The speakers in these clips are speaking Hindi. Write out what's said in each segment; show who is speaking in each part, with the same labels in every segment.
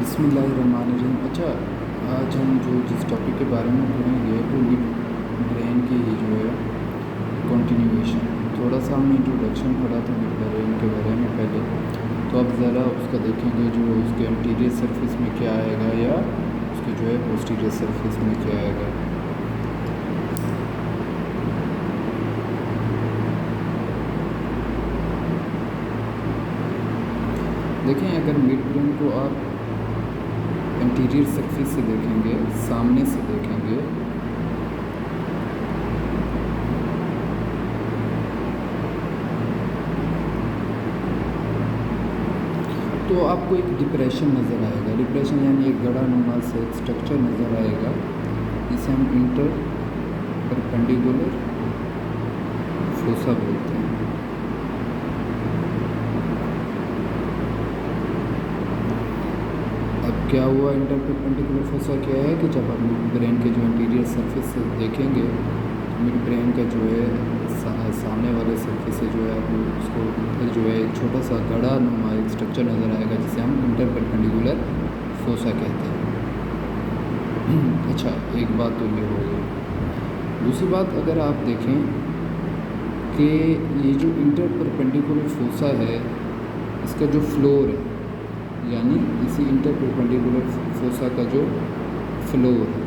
Speaker 1: बिस्मिल्लाहिर्रहमानिर्रहीम। अच्छा, आज हम जिस टॉपिक के बारे में पढ़ेंगे वो मिड ब्रेन की ही जो है कंटिन्यूएशन। थोड़ा सा हमने इंट्रोडक्शन पढ़ा था मिड ब्रेन के बारे में पहले, तो अब ज़रा उसका देखेंगे जो उसके एंटीरियर सरफेस में क्या आएगा या उसके जो है पोस्टीरियर सरफेस में क्या आएगा। देखें, अगर मिड ब्रेन को आप एंटीरियर सरफेस से देखेंगे, सामने से देखेंगे, तो आपको एक डिप्रेशन नज़र आएगा। डिप्रेशन यानी एक गड़ा नुमा से एक स्ट्रक्चर नज़र आएगा, जिसे हम इंटर परपेंडिकुलर फोसा बोलते हैं। अब क्या हुआ, इंटर परपेंडिकुलर फोसा क्या है कि जब आप मिड ब्रेन के जो एंटीरियर सरफेस से देखेंगे, मिड ब्रेन का जो है सामने वाले सरफेस से जो है आपको उसको फिर जो है एक छोटा सा गड़ा नुमा एक स्ट्रक्चर नज़र आएगा, जिसे हम इंटर परपेंडिकुलर फोसा कहते हैं। अच्छा, एक बात तो ये हो गई। दूसरी बात, अगर आप देखें कि ये जो इंटर परपेंडिकुलर फोसा है, इसका जो फ्लोर है, यानी इसी इंटर परपेंडिकुलर फोसा का जो फ्लोर है,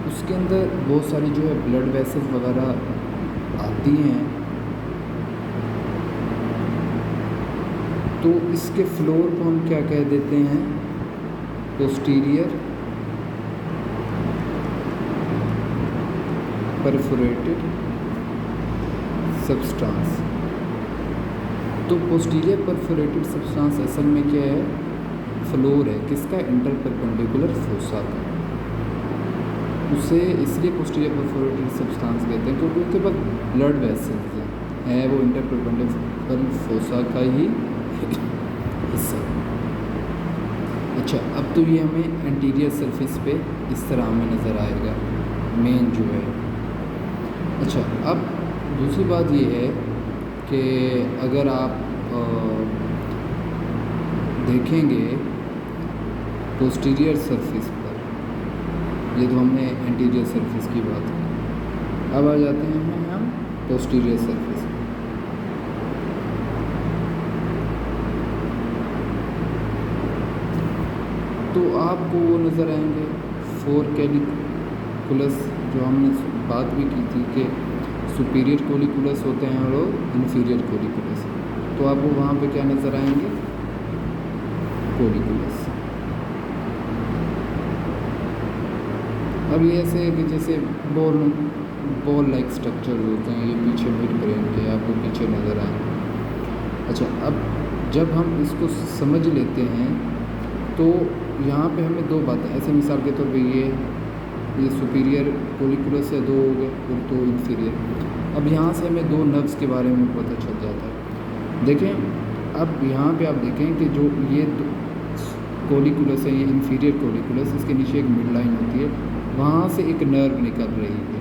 Speaker 1: उसके अंदर बहुत सारी जो है ब्लड वेसल्स वगैरह आती हैं। तो इसके फ्लोर को हम क्या कह देते हैं, पोस्टीरियर परफोरेटेड सब्सटेंस। तो पोस्टीरियर परफोरेटेड सब्सटेंस असल में क्या है, फ्लोर है किसका, इंटर परपेंडिकुलर फोसा का। उसे इसलिए पोस्टीरियर परफोरेटेड सब्सटेंस कहते हैं क्योंकि उसके पास ब्लड वेसल्स हैं, वो इंटर परपेंडिकुलर फोसा का ही हिस्सा। अच्छा, अब तो ये हमें एंटीरियर सरफेस पे इस तरह हमें नज़र आएगा मेन जो है। अच्छा, अब दूसरी बात ये है कि अगर आप देखेंगे पोस्टीरियर सरफेस पर, ये तो हमने एंटीरियर सरफेस की बात की, अब आ जाते हैं हम पोस्टीरियर सरफेस। तो आपको वो नज़र आएंगे फोर कैलिकुलस, जो हमने बात भी की थी कि सुपीरियर कोलिकुलस होते हैं और इन्फीरियर कोलिकुलस। तो आपको वहाँ पे क्या नज़र आएंगे, कोलिकुलस। अब ये ऐसे है कि जैसे बॉल लाइक स्ट्रक्चर होते हैं, ये पीछे मिड ब्रेन के आपको पीछे नज़र आएंगे। अच्छा, अब जब हम इसको समझ लेते हैं तो यहाँ पे हमें दो बातें, ऐसे मिसाल के तौर पे ये सुपीरियर कोलिकुलस है, दो हो गए, और दो इन्फीरियर। अब यहाँ से हमें दो नर्व्स के बारे में पता चल जाता है। देखें, अब यहाँ पे आप देखें कि जो ये कोलिकुलस है, ये इन्फीरियर कोलिकुलस, इसके नीचे एक मिड लाइन होती है, वहाँ से एक नर्व निकल रही है,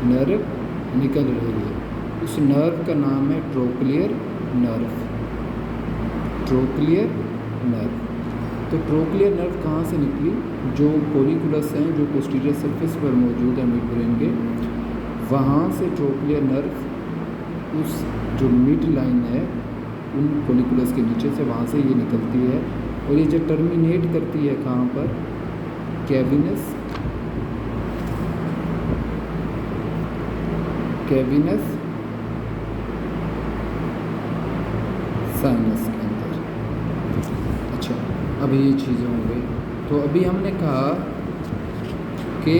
Speaker 1: नर्व निकल रही है। उस नर्व का नाम है ट्रोक्लियर नर्व, ट्रोक्लियर नर्व। तो ट्रोक्लियर नर्व कहाँ से निकली, जो कोलिकुलस हैं जो पोस्टीरियर सरफेस पर मौजूद है मिड ब्रेन के, वहाँ से ट्रोक्लियर नर्व उस जो मिड लाइन है उन कोलिकुलस के नीचे से, वहाँ से ये निकलती है, और ये जो टर्मिनेट करती है कहाँ पर, कैविनस साइनस के अंदर। अच्छा, अभी ये चीज़ें हो गई। तो अभी हमने कहा कि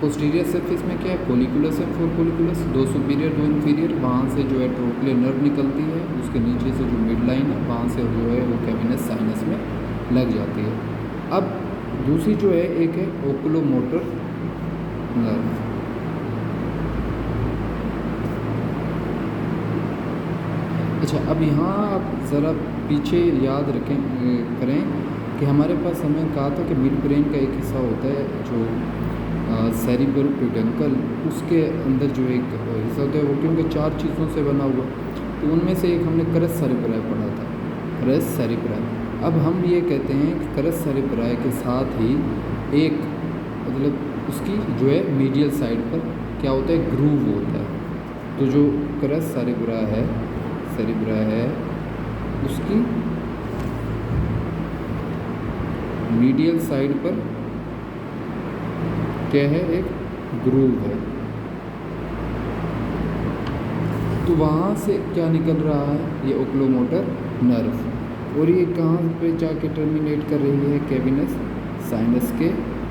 Speaker 1: पोस्टीरियर सरफेस में क्या है, कोलिकुलस है, फोर कोलिकुलस, दो सुपीरियर दो इन्फीरियर, वहाँ से जो है ट्रोक्लियर नर्व निकलती है, उसके नीचे से जो मिड लाइन है वहाँ से जो है वो कैविनस साइनस में लग जाती है। अब दूसरी जो है एक है ओकुलोमोटर नर्व। अच्छा, अब यहाँ आप ज़रा पीछे याद करें कि हमारे पास हमें कहा था कि मिड ब्रेन का एक हिस्सा होता है जो सेरिब्रल पेडंकल, उसके अंदर जो एक हिस्सा होता है वो क्योंकि चार चीज़ों से बना हुआ, तो उनमें से एक हमने क्रस सेरिब्राई पढ़ा था, क्रस सेरिब्राई। अब हम ये कहते हैं कि क्रस सेरिब्राई के साथ ही एक मतलब उसकी जो है मीडियल साइड पर क्या होता है, ग्रूव होता है। तो जो क्रस सेरिब्राई है उसकी मीडियल साइड पर क्या है, एक ग्रूव है। तो वहाँ से क्या निकल रहा है, ये ओकुलोमोटर नर्व, और ये कहाँ पे जाके टर्मिनेट कर रही है, कैविनस साइनस के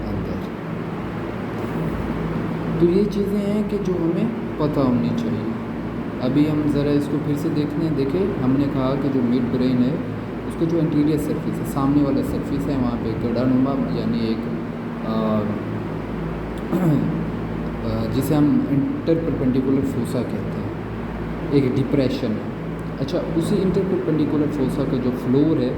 Speaker 1: अंदर। तो ये चीज़ें हैं कि जो हमें पता होनी चाहिए। अभी हम ज़रा इसको फिर से देखें। हमने कहा कि जो मिड ब्रेन है उसको जो एंटीरियर सरफेस है, सामने वाला सरफेस है, वहाँ पे गड़ानुमा यानी एक जिसे हम इंटरपरपेंडिकुलर फोसा कहते हैं, एक डिप्रेशन है। अच्छा, उसी इंटरपरपेंडिकुलर फोसा का जो फ्लोर है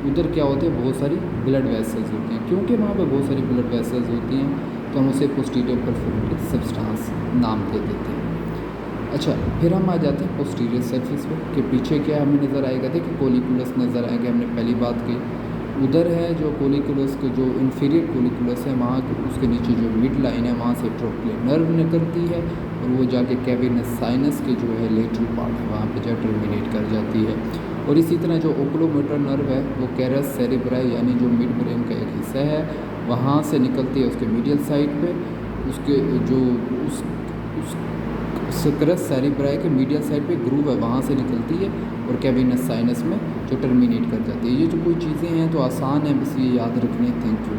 Speaker 1: उधर क्या होते हैं, बहुत सारी ब्लड वेसल्स होती हैं। क्योंकि वहाँ पे बहुत सारी ब्लड वेसल्स होती हैं तो हम उसे पोस्टीरियर परफोरेटेड सब्सटेंस नाम दे देते हैं। अच्छा, फिर हम आ जाते हैं पोस्टीरियर सरफेस पे कि पीछे क्या हमें नज़र आएगा, देखिए कोलिकुलस नज़र आएगा। हमने पहली बात की उधर है जो कोलिकुलस के जो इंफीरियर कोलिकुलस है, वहाँ उसके नीचे जो मिड लाइन है वहाँ से ट्रोक्लियर नर्व निकलती है और वो जाके कैविनस साइनस के जो है लेटरल पार्ट है वहाँ पे जा टर्मिनेट कर जाती है। और इसी तरह जो ओकुलोमोटर नर्व है वो कैरस सेरिब्राई यानी जो मिड ब्रेन का एक हिस्सा है वहाँ से निकलती है उसके मीडियल साइड पे, उसके जो उस क्रस सेरिब्राई के मीडियल साइड पे ग्रूव है वहाँ से निकलती है और कैविनस साइनस में जो टर्मिनेट कर जाती है। ये जो कोई चीज़ें हैं तो आसान है, बस ये याद रखने। Thank you.